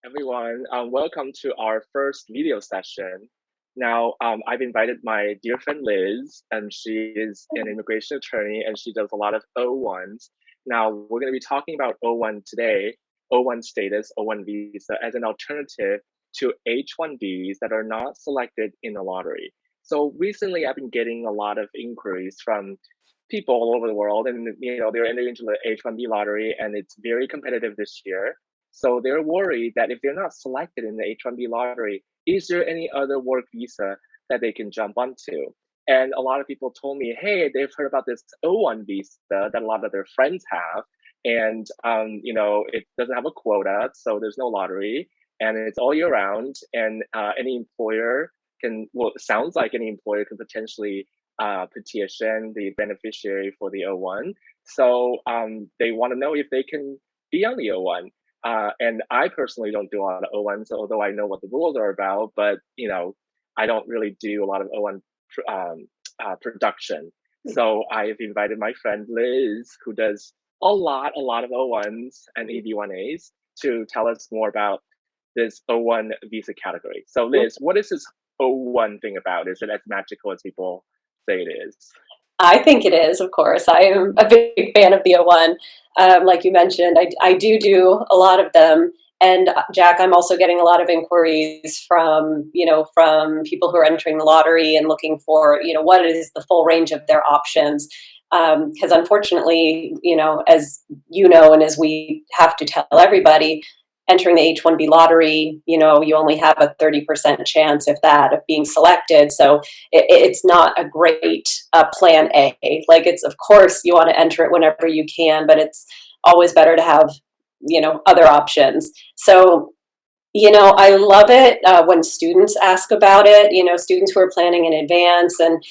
everyone. Welcome to our first video session. Now, I've invited my dear friend Liz, and she is an immigration attorney, and she does a lot of O-1s. Now, we're going to be talking about O-1 today, O-1 status, O-1 visa, as an alternative to H-1bs that are not selected in the lottery. So recently, I've been getting a lot of inquiries from people all over the world, and they're entering into the H-1b lottery, and it's very competitive this year. So they're worried that if they're not selected in the H-1b lottery, is there any other work visa that they can jump onto? And a lot of people told me, hey, they've heard about this O-1 visa that a lot of their friends have, and it doesn't have a quota, so there's no lottery, and it's all year round, and any employer can, well, it sounds like any employer can potentially petition the beneficiary for the O-1. So they want to know if they can be on the O-1. And I personally don't do a lot of O1s, although I know what the rules are about, but I don't really do a lot of O1 production. So I've invited my friend Liz, who does a lot of O1s and EB1As, to tell us more about this O1 visa category. So Liz, what is this O1 thing about? Is it as magical as people say it is? I think it is, of course. I am a big fan of the O1. Like you mentioned, I do a lot of them. And Jack, I'm also getting a lot of inquiries from people who are entering the lottery and looking for, what is the full range of their options. Because unfortunately, as you know, and as we have to tell everybody, entering the H-1b lottery, you only have a 30% chance, if that, of being selected. So it's not a great plan A. Like, it's, of course, you want to enter it whenever you can, but it's always better to have, other options. So, I love it when students ask about it, students who are planning in advance and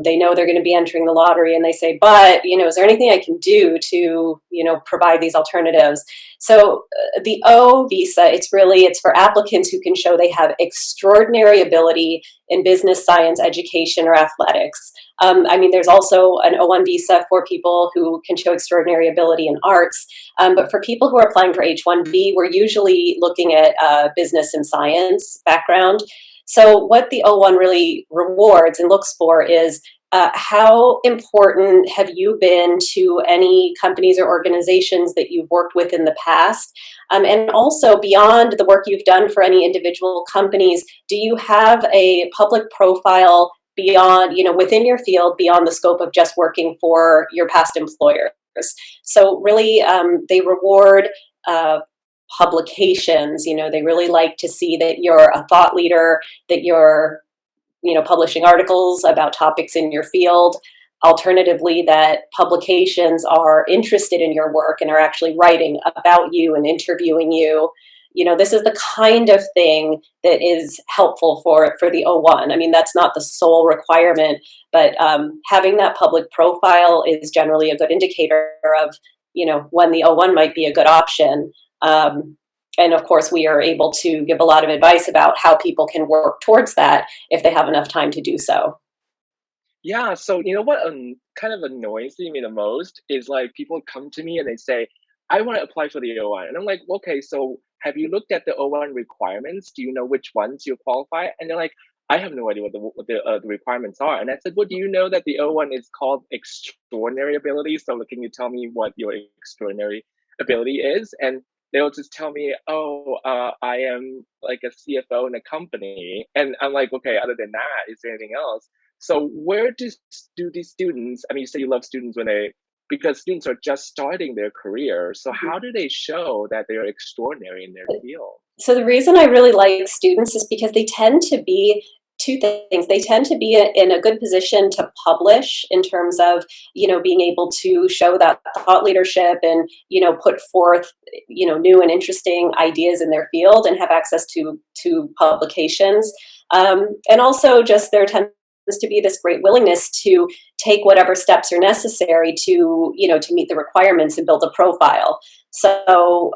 they know they're going to be entering the lottery and they say, but, is there anything I can do to, provide these alternatives? So the O visa, it's for applicants who can show they have extraordinary ability in business, science, education, or athletics. There's also an O1 visa for people who can show extraordinary ability in arts. But for people who are applying for H-1b, we're usually looking at business and science background. So what the O1 really rewards and looks for is how important have you been to any companies or organizations that you've worked with in the past? And also, beyond the work you've done for any individual companies, do you have a public profile beyond, within your field, beyond the scope of just working for your past employers? So really, they reward publications. They really like to see that you're a thought leader, that you're publishing articles about topics in your field. Alternatively, that publications are interested in your work and are actually writing about you and interviewing you. This is the kind of thing that is helpful for the O1. That's not the sole requirement, but having that public profile is generally a good indicator of, when the O1 might be a good option. And of course, we are able to give a lot of advice about how people can work towards that if they have enough time to do so. Yeah, so what kind of annoys me the most is like people come to me and they say, I want to apply for the O1. And I'm like, okay, so have you looked at the O1 requirements? Do you know which ones you qualify? And they're like, I have no idea what the requirements are. And I said, well, do you know that the O1 is called extraordinary ability? So can you tell me what your extraordinary ability is? And they'll just tell me, oh, I am like a CFO in a company. And I'm like, okay, other than that, is there anything else? So where do these students, you say you love students because students are just starting their career. So how do they show that they're extraordinary in their field? So the reason I really like students is because they tend to be two things. They tend to be in a good position to publish in terms of, being able to show that thought leadership and, put forth, new and interesting ideas in their field and have access to publications. And also just there tends to be this great willingness to take whatever steps are necessary to meet the requirements and build a profile. So,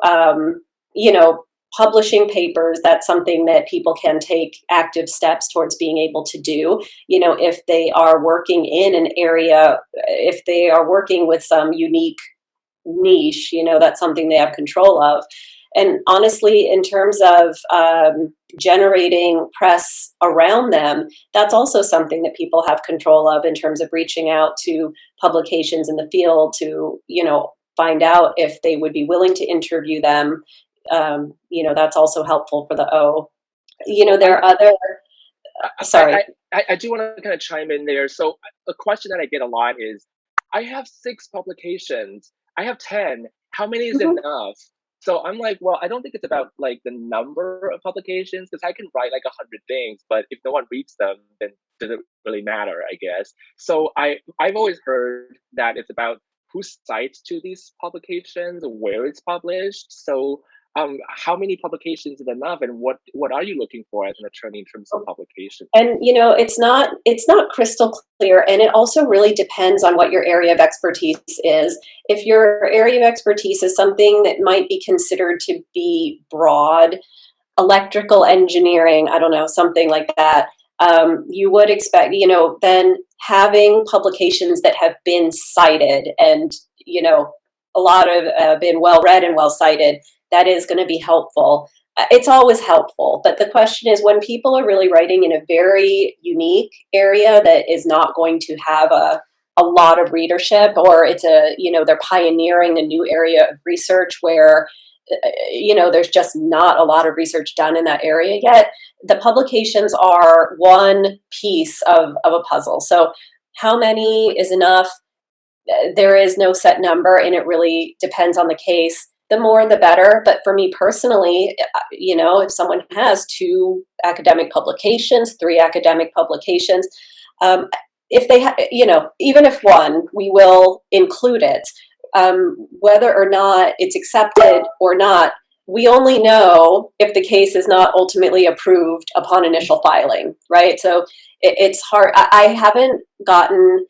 publishing papers, that's something that people can take active steps towards being able to do. If they are working in an area, if they are working with some unique niche, that's something they have control of. And honestly, in terms of generating press around them, that's also something that people have control of in terms of reaching out to publications in the field to, find out if they would be willing to interview them. That's also helpful for the O. There are other, sorry. I do want to kind of chime in there. So a question that I get a lot is, I have 6 publications. I have 10. How many is Mhm. enough? So I'm like, well, I don't think it's about like the number of publications, because I can write like 100 things, but if no one reads them, then does it really matter, I guess. So I've always heard that it's about who cites to these publications, where it's published. So how many publications is enough, and what are you looking for as an attorney in terms of publication? And it's not crystal clear, and it also really depends on what your area of expertise is. If your area of expertise is something that might be considered to be broad, electrical engineering, I don't know, something like that, you would expect, then having publications that have been cited and, a lot of been well read and well cited, that is going to be helpful. It's always helpful, but the question is, when people are really writing in a very unique area that is not going to have a lot of readership, or they're pioneering a new area of research where there's just not a lot of research done in that area yet. The publications are one piece of a puzzle. So how many is enough? There is no set number, and it really depends on the case. The more the better, but for me personally, if someone has 2 academic publications, 3 academic publications, if they even if one, we will include it. Whether or not it's accepted or not, we only know if the case is not ultimately approved upon initial filing, right? So it's hard. I haven't gotten,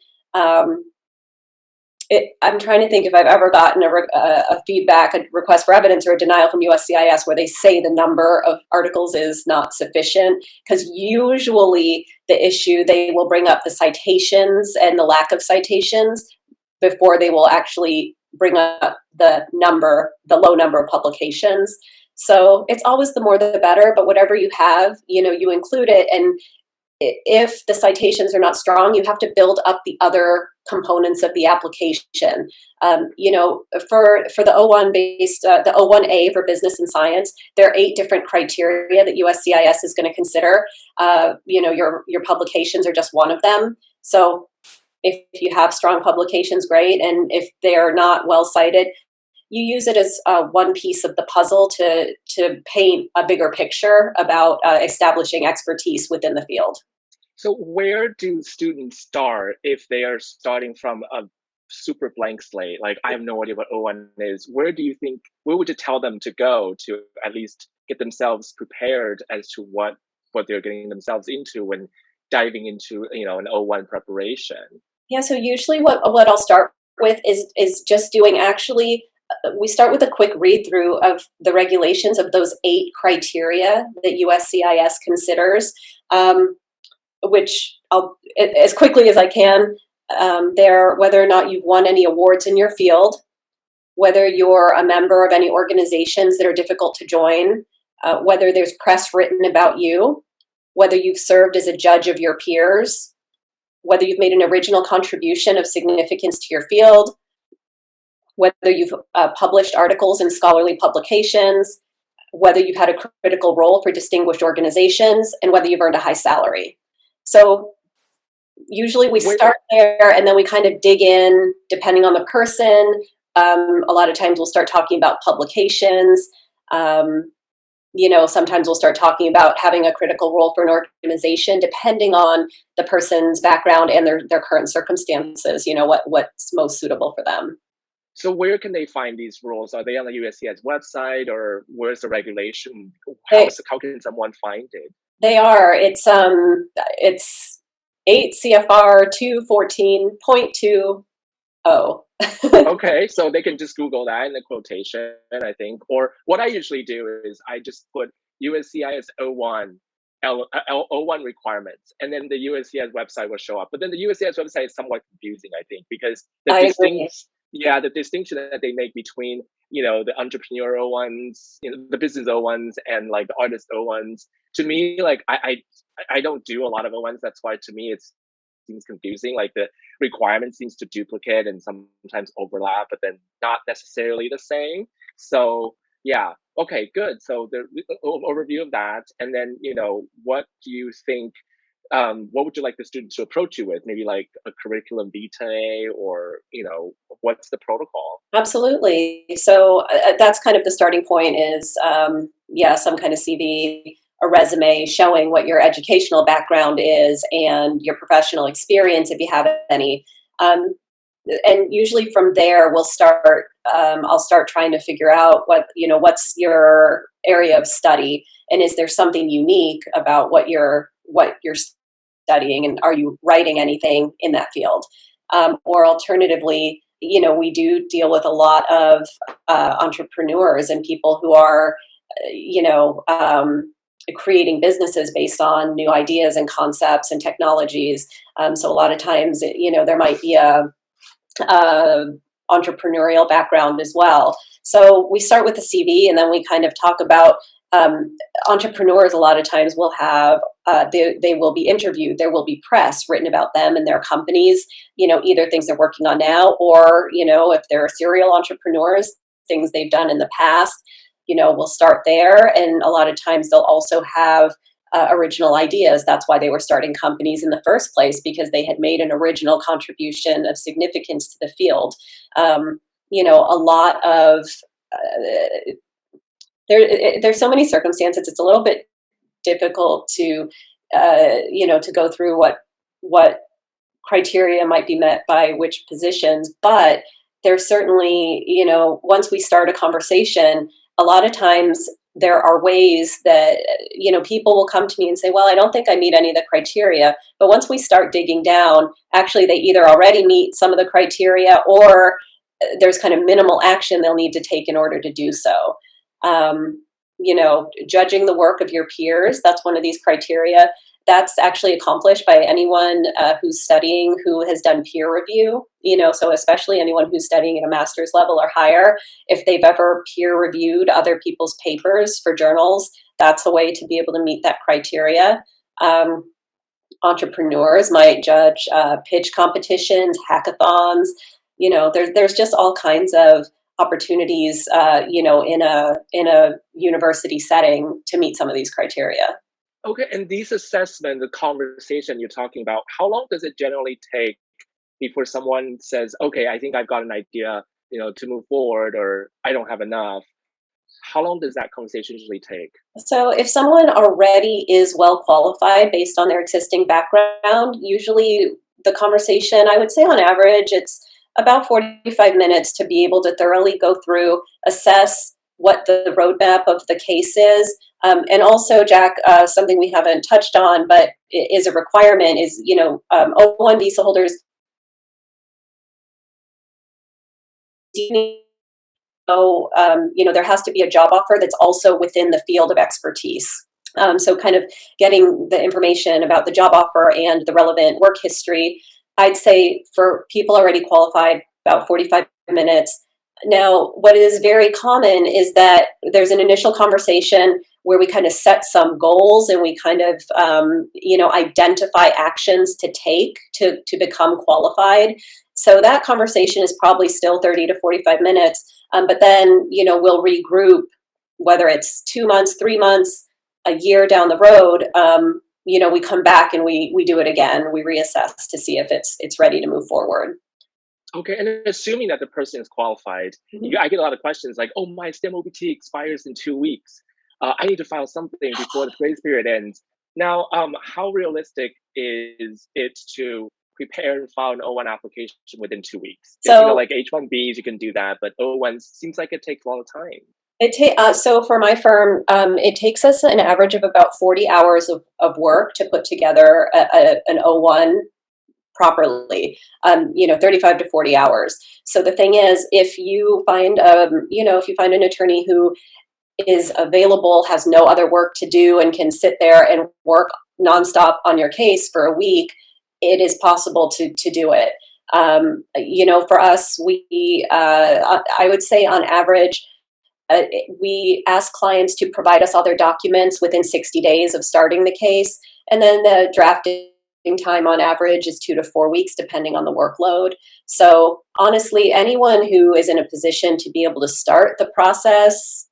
I'm trying to think if I've ever gotten a feedback, a request for evidence, or a denial from USCIS where they say the number of articles is not sufficient. Because usually the issue, they will bring up the citations and the lack of citations before they will actually bring up the low number of publications. So it's always the more the better, but whatever you have, you include it. And if the citations are not strong, you have to build up the other components of the application. For the O-1 based, the O-1A for business and science, there are 8 different criteria that USCIS is going to consider. Your publications are just one of them. So if you have strong publications, great. And if they're not well cited, you use it as one piece of the puzzle to paint a bigger picture about establishing expertise within the field. So where do students start if they are starting from a super blank slate? Like, I have no idea what O-1 is. Where would you tell them to go to at least get themselves prepared as to what they're getting themselves into when diving into, an O-1 preparation? Yeah, so usually what I'll start with is just doing, actually, we start with a quick read through of the regulations of those 8 criteria that USCIS considers, which I'll, as quickly as I can, they're whether or not you've won any awards in your field, whether you're a member of any organizations that are difficult to join, whether there's press written about you, whether you've served as a judge of your peers, whether you've made an original contribution of significance to your field, whether you've published articles in scholarly publications, whether you've had a critical role for distinguished organizations, and whether you've earned a high salary. So usually we start there, and then we kind of dig in depending on the person. A lot of times we'll start talking about publications. Sometimes we'll start talking about having a critical role for an organization, depending on the person's background and their current circumstances, what's most suitable for them. So where can they find these rules? Are they on the USCIS website, or where's the regulation? How can someone find it? They are. It's 8 CFR 214.20. Okay, so they can just Google that in the quotation, I think. Or what I usually do is I just put USCIS O-1, O-1 requirements, and then the USCIS website will show up. But then the USCIS website is somewhat confusing, I think, because I agree. yeah, the distinction that they make between, the entrepreneurial ones, the business O1s and like the artist O1s. To me, like I don't do a lot of O1s. That's why to me it seems confusing. Like the requirement seems to duplicate and sometimes overlap, but then not necessarily the same. So yeah, okay, good. So the overview of that, and then what do you think? What would you like the student to approach you with? Maybe like a curriculum vitae, or what's the protocol? Absolutely. So that's kind of the starting point is, yeah, some kind of CV, a resume showing what your educational background is and your professional experience if you have any. Um, and usually from there, I'll start trying to figure out what's your area of study, and is there something unique about what you're studying, and are you writing anything in that field? Or alternatively, we do deal with a lot of entrepreneurs and people who are, you know, um, creating businesses based on new ideas and concepts and technologies. So a lot of times, there might be a entrepreneurial background as well. So we start with the CV, and then we kind of talk about um, entrepreneurs. A lot of times will have they will be interviewed. There will be press written about them and their companies. Either things they're working on now, or if they're serial entrepreneurs, things they've done in the past. We'll start there, and a lot of times they'll also have original ideas. That's why they were starting companies in the first place, because they had made an original contribution of significance to the field. A lot of there's so many circumstances. It's a little bit difficult to go through what criteria might be met by which positions, but there's certainly, once we start a conversation, a lot of times there are ways that, people will come to me and say, well, I don't think I meet any of the criteria. But once we start digging down, actually, they either already meet some of the criteria, or there's kind of minimal action they'll need to take in order to do so. Judging the work of your peers, that's one of these criteria. That's actually accomplished by anyone who's studying, who has done peer review. So especially anyone who's studying at a master's level or higher, if they've ever peer reviewed other people's papers for journals, that's a way to be able to meet that criteria. Entrepreneurs might judge pitch competitions, hackathons. There's just all kinds of opportunities, in a university setting to meet some of these criteria. Okay, and these assessment, the conversation you're talking about, how long does it generally take before someone says, "Okay, I think I've got an idea, to move forward," or "I don't have enough"? How long does that conversation usually take? So if someone already is well qualified based on their existing background, usually the conversation, I would say on average, it's about 45 minutes to be able to thoroughly go through, assess what the roadmap of the case is. And also, Jack, something we haven't touched on, but is a requirement, is, O-1 visa holders so, there has to be a job offer that's also within the field of expertise. So, kind of getting the information about the job offer and the relevant work history, I'd say for people already qualified, about 45 minutes. Now, what is very common is that there's an initial conversation where we kind of set some goals, and we kind of, identify actions to take to become qualified. So that conversation is probably still 30 to 45 minutes. But then, we'll regroup, whether it's 2 months, 3 months, a year down the road. We come back and we do it again. We reassess to see if it's ready to move forward. Okay, and then assuming that the person is qualified, Mhm. I get a lot of questions like, "Oh, my STEM OPT expires in 2 weeks. I need to file something before the grace period ends." Now, how realistic is it to prepare and file an O1 application within 2 weeks? Because So like H-1bs, you can do that, but O1s seems like it takes a lot of time. so for my firm, it takes us an average of about 40 hours of work to put together an O1 properly, 35 to 40 hours. So the thing is, if you find an attorney who is available, has no other work to do, and can sit there and work nonstop on your case for a week, it is possible to do it. For us, I would say on average, we ask clients to provide us all their documents within 60 days of starting the case. And then the drafting time on average is 2 to 4 weeks, depending on the workload. So honestly, anyone who is in a position to be able to start the process,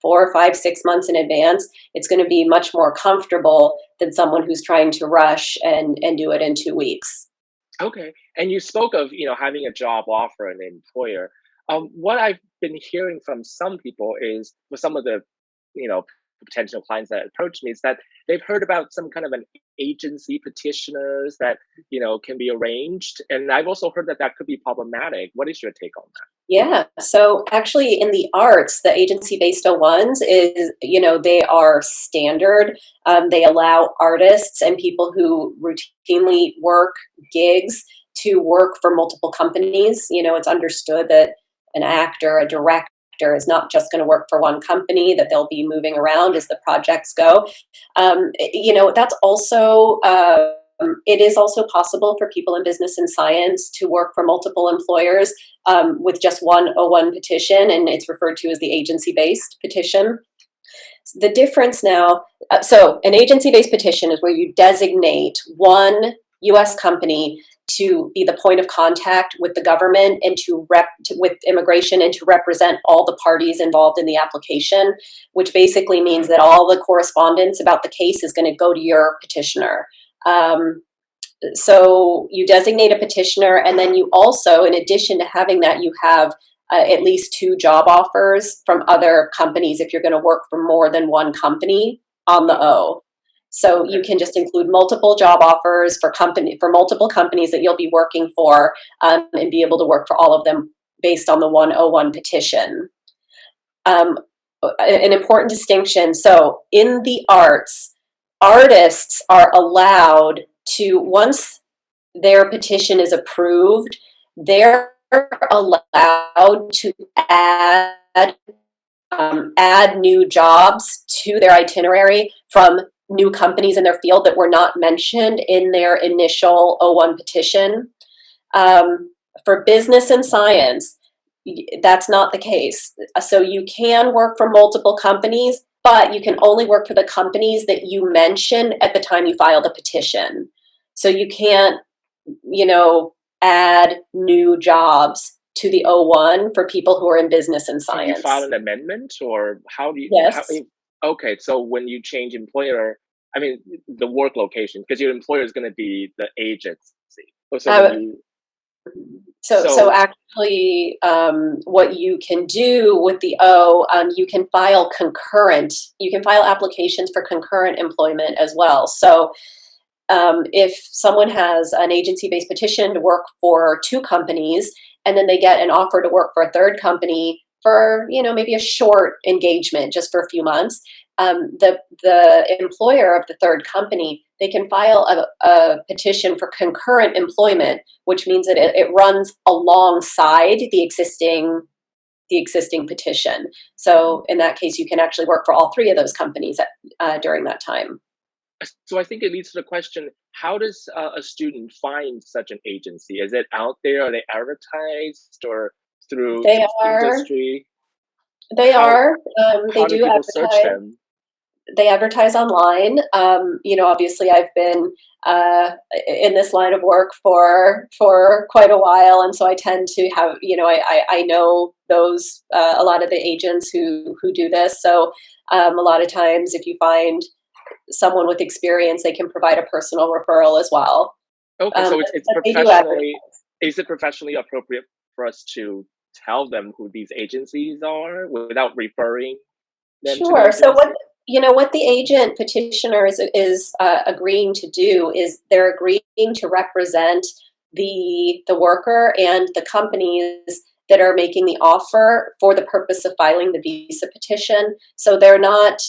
4, 5, 6 months in advance, it's going to be much more comfortable than someone who's trying to rush and do it in 2 weeks. Okay. And you spoke of, having a job offer an employer. What I've been hearing from some people is, with some of the, you know, potential clients that approach me, is that they've heard about some kind of an agency petitioners that, can be arranged. And I've also heard that that could be problematic. What is your take on that? Yeah. So actually in the arts, the agency-based O-1s they are standard. They allow artists and people who routinely work gigs to work for multiple companies. It's understood that an actor, a director is not just going to work for one company, that they'll be moving around as the projects go. That's also it is also possible for people in business and science to work for multiple employers with just one O-1 petition, and it's referred to as the agency-based petition. The difference now, so an agency-based petition is where you designate one U.S. company to be the point of contact with the government and with immigration, and to represent all the parties involved in the application, which basically means that all the correspondence about the case is going to go to your petitioner. So you designate a petitioner, and then you also, in addition to having that, you have at least 2 job offers from other companies if you're going to work for more than one company on the O. So you can just include multiple job offers for multiple companies that you'll be working for, and be able to work for all of them based on the one O-1 petition. An important distinction. So in the arts, artists are allowed to, once their petition is approved, they're allowed to add new jobs to their itinerary from new companies in their field that were not mentioned in their initial O-1 petition. For business and science, that's not the case. So you can work for multiple companies, but you can only work for the companies that you mention at the time you file the petition. So you can't, add new jobs to the O-1 for people who are in business and Can you science. file an amendment, or how do you? Yes. Okay, so when you change employer, I mean the work location, because your employer is going to be the agency. So when you So actually, what you can do with the O, you can file concurrent. You can file applications for concurrent employment as well. So if someone has an agency-based petition to work for 2 companies, and then they get an offer to work for a third company for, maybe a short engagement, just for a few months, the employer of the third company, they can file a petition for concurrent employment, which means that it runs alongside the existing petition. So in that case, you can actually work for all 3 of those companies during that time. So I think it leads to the question: how does a student find such an agency? Is it out there? Are they advertised, or through They are. industry? They How are. They how do do people search advertise. them? They advertise online. Obviously, I've been in this line of work for quite a while, and so I tend to have, I know those a lot of the agents who do this. So a lot of times, if you find someone with experience, they can provide a personal referral as well. Okay, so it's But they do advertise. professionally. Is it professionally appropriate for us to tell them who these agencies are without referring them to the Sure. So agency? what the agent petitioner is agreeing to do is they're agreeing to represent the worker and the companies that are making the offer for the purpose of filing the visa petition. So they're not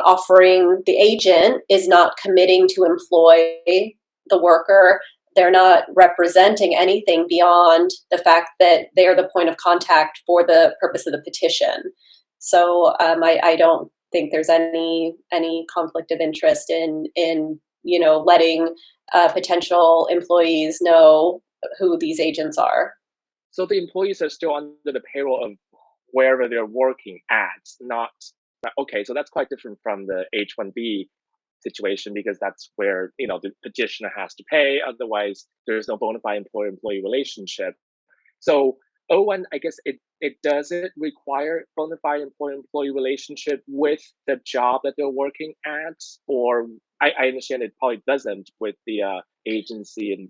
offering, the agent is not committing to employ the worker. They're not representing anything beyond the fact that they are the point of contact for the purpose of the petition. So I don't think there's any conflict of interest in letting potential employees know who these agents are. So the employees are still under the payroll of wherever they're working at, not okay. So that's quite different from the H-1b situation because that's where the petitioner has to pay. Otherwise, there's no bona fide employer-employee relationship. So O-1, I guess it doesn't require bona fide employer-employee relationship with the job that they're working at, or I understand it probably doesn't with the agency and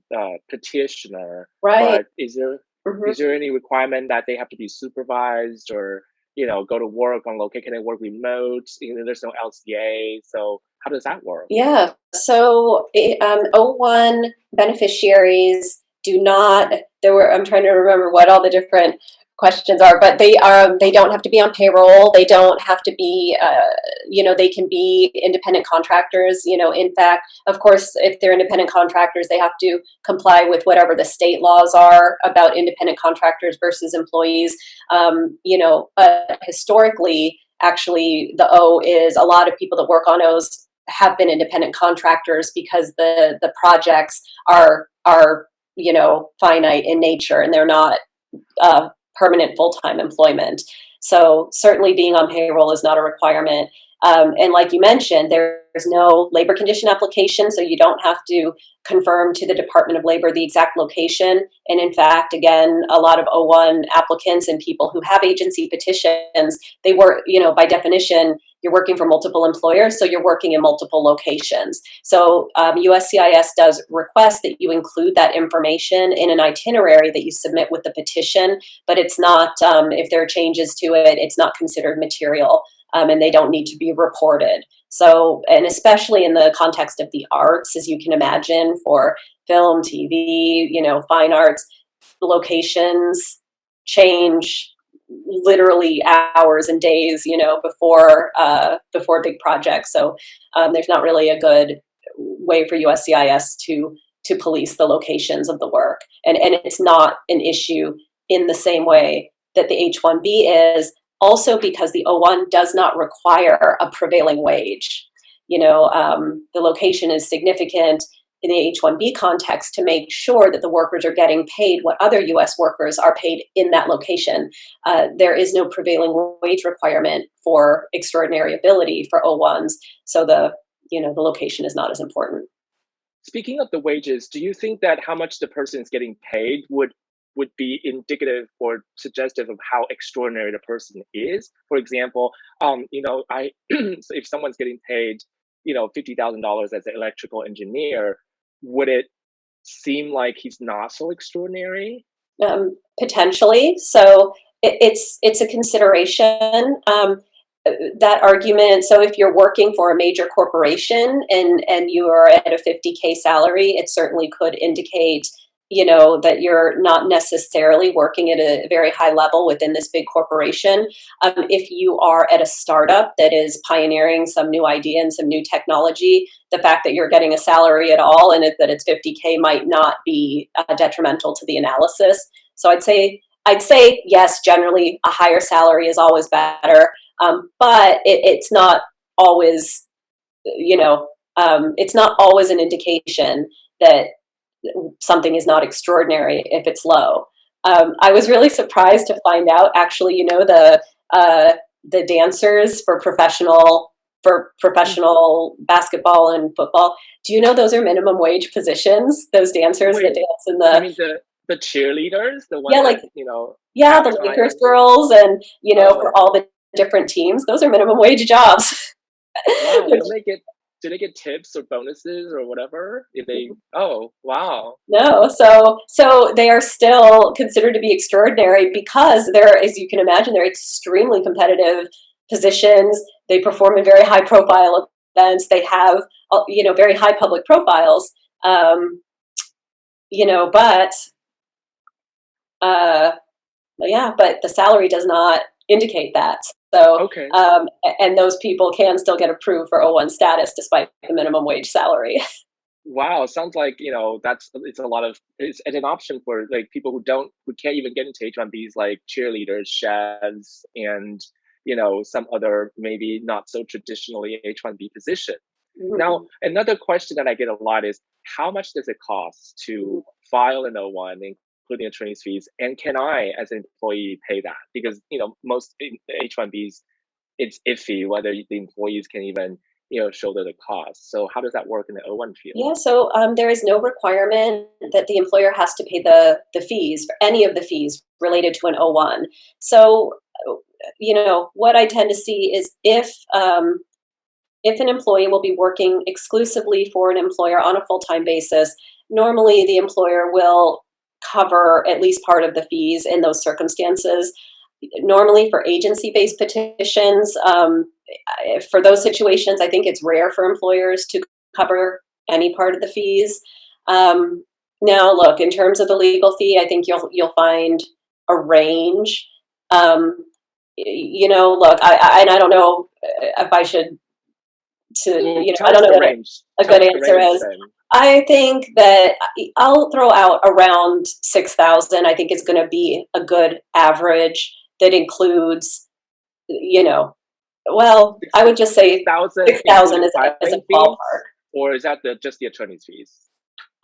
petitioner. Right. But is there Mhm. is there any requirement that they have to be supervised or go to work on location? Can they work remote? There's no LCA, so how does that work? Yeah. So O-1 beneficiaries do not. There were. I'm trying to remember what all the different questions are, but they don't have to be on payroll. They don't have to be. They can be independent contractors. In fact, of course, if they're independent contractors, they have to comply with whatever the state laws are about independent contractors versus employees. But historically, actually, the O is a lot of people that work on O's have been independent contractors because the projects are finite in nature and they're not permanent full-time employment. So certainly being on payroll is not a requirement. And like you mentioned, there's no labor condition application, so you don't have to confirm to the Department of Labor the exact location. And in fact, again, a lot of O-1 applicants and people who have agency petitions, they work, by definition, you're working for multiple employers, so you're working in multiple locations. So USCIS does request that you include that information in an itinerary that you submit with the petition, but it's not, if there are changes to it, it's not considered material. And they don't need to be reported. So, and especially in the context of the arts, as you can imagine, for film, TV, fine arts, locations change literally hours and days, before big projects. So there's not really a good way for USCIS to police the locations of the work, and it's not an issue in the same way that the H-1b is. Also, because the O-1 does not require a prevailing wage. The location is significant in the H-1b context to make sure that the workers are getting paid what other U.S. workers are paid in that location. There is no prevailing wage requirement for extraordinary ability for O-1s, so the location is not as important. Speaking of the wages, do you think that how much the person is getting paid would be indicative or suggestive of how extraordinary the person is? For example, I so if someone's getting paid, $50,000 as an electrical engineer, would it seem like he's not so extraordinary? Potentially. So it's a consideration. That argument. So if you're working for a major corporation and you are at a 50K salary, it certainly could indicate that you're not necessarily working at a very high level within this big corporation. If you are at a startup that is pioneering some new idea and some new technology, the fact that you're getting a salary at all and that it's 50K might not be detrimental to the analysis. So I'd say yes, generally a higher salary is always better, but it's not always, it's not always an indication that something is not extraordinary if it's low. I was really surprised to find out, actually, the dancers for professional basketball and football. Do you know those are minimum wage positions? Those dancers Wait, that dance in you the mean the cheerleaders, the yeah, ones like that the halftime Lakers and girls, and oh for all the different teams, those are minimum wage jobs. wow, Which, do they get tips or bonuses or whatever? If they oh wow. no, so they are still considered to be extraordinary because they're, as you can imagine, they're extremely competitive positions. They perform in very high profile events. They have very high public profiles. But uh, yeah, but the salary does not indicate that. So, Okay. and those people can still get approved for O-1 status despite the minimum wage salary. Wow, sounds like it's a lot of it's an option for like people who can't even get into H-1Bs, like cheerleaders, chefs, and some other maybe not so traditionally H-1B position. Now, another question that I get a lot is how much does it cost to file an O-1, including attorney's fees, and can I, as an employee, pay that? Because most H-1Bs, it's iffy whether the employees can even shoulder the cost. So how does that work in the O-1 field? Yeah, so there is no requirement that the employer has to pay the fees, for any of the fees related to an O-1. So, what I tend to see is if an employee will be working exclusively for an employer on a full-time basis, normally the employer will cover at least part of the fees in those circumstances. Normally for agency-based petitions, for those situations, I think it's rare for employers to cover any part of the fees. Now, look, in terms of the legal fee, I think you'll find a range. Look, and I don't know if I should Well, I tell don't us know the what range. a Tell good us the answer range is. then. I think that I'll throw out around 6,000. I think is going to be a good average that includes, well, I would just say 6,000 6,000 including as a filing fees, ballpark. or is that just the attorney's fees?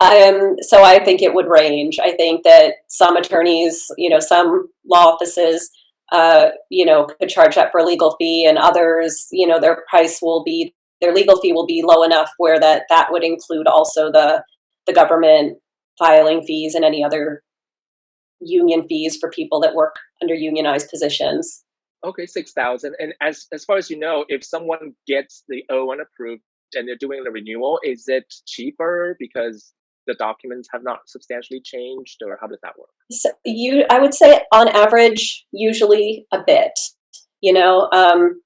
So I think it would range. I think that some attorneys, some law offices, could charge that for a legal fee, and others, their legal fee will be low enough where that would include also the government filing fees and any other union fees for people that work under unionized positions. Okay, 6,000. And as far as you know, if someone gets the O-1 approved and they're doing the renewal, is it cheaper because the documents have not substantially changed, or how does that work? So I would say on average, usually a bit. You know, um,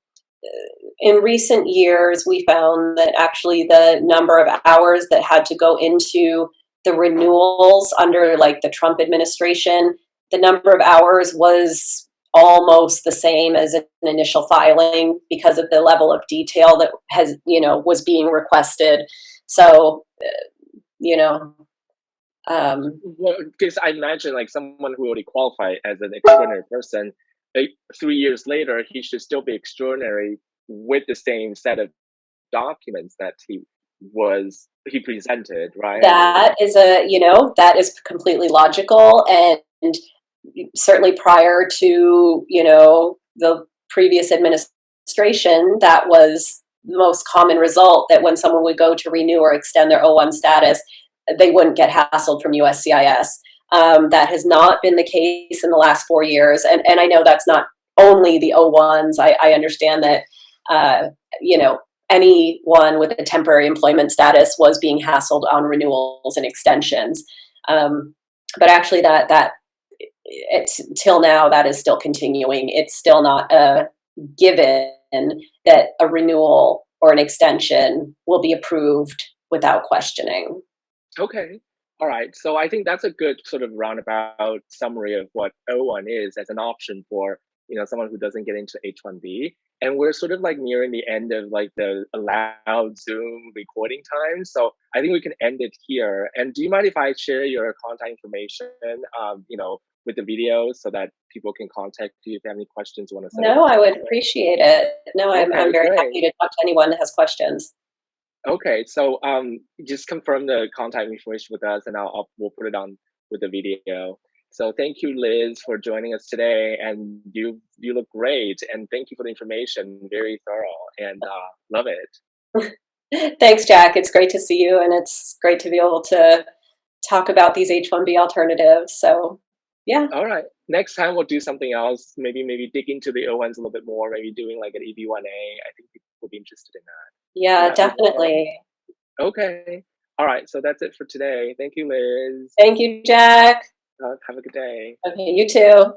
in recent years, we found that actually the number of hours that had to go into the renewals under like the Trump administration, the number of hours was almost the same as an initial filing because of the level of detail that was being requested. So, you know, um, Well, because I imagine like someone who already qualified as an extraordinary person, 3 years later, he should still be extraordinary with the same set of documents that he presented, right? I mean, that is completely logical, and certainly prior to the previous administration, that was the most common result, that when someone would go to renew or extend their O-1 status, they wouldn't get hassled from USCIS. That has not been the case in the last 4 years, and I know that's not only the O-1s. I understand that uh, you know anyone with a temporary employment status was being hassled on renewals and extensions. But actually, that it's till now that is still continuing. It's still not a given that a renewal or an extension will be approved without questioning. okay. All right. So I think that's a good sort of roundabout summary of what O-1 is as an option for, someone who doesn't get into H-1B. And we're sort of like nearing the end of like the allowed Zoom recording time. So I think we can end it here. And do you mind if I share your contact information, with the video so that people can contact you if they have any questions or want to set up No, a I time? would appreciate it. No, I'm Okay, very great. happy to talk to anyone that has questions. Okay, so just confirm the contact information with us, and we'll put it on with the video. So thank you, Liz, for joining us today, and you look great, and thank you for the information, very thorough, and love it. Thanks, Jack. It's great to see you, and it's great to be able to talk about these H-1B alternatives. So, yeah, All right, next time we'll do something else. Maybe dig into the O-1s a little bit more. Maybe doing like an EB-1A. I think people will be interested in that. Would yeah, that be okay? definitely. Okay. All right. So that's it for today. Thank you, Liz. Thank you, Jack. Have a good day. Okay, you too.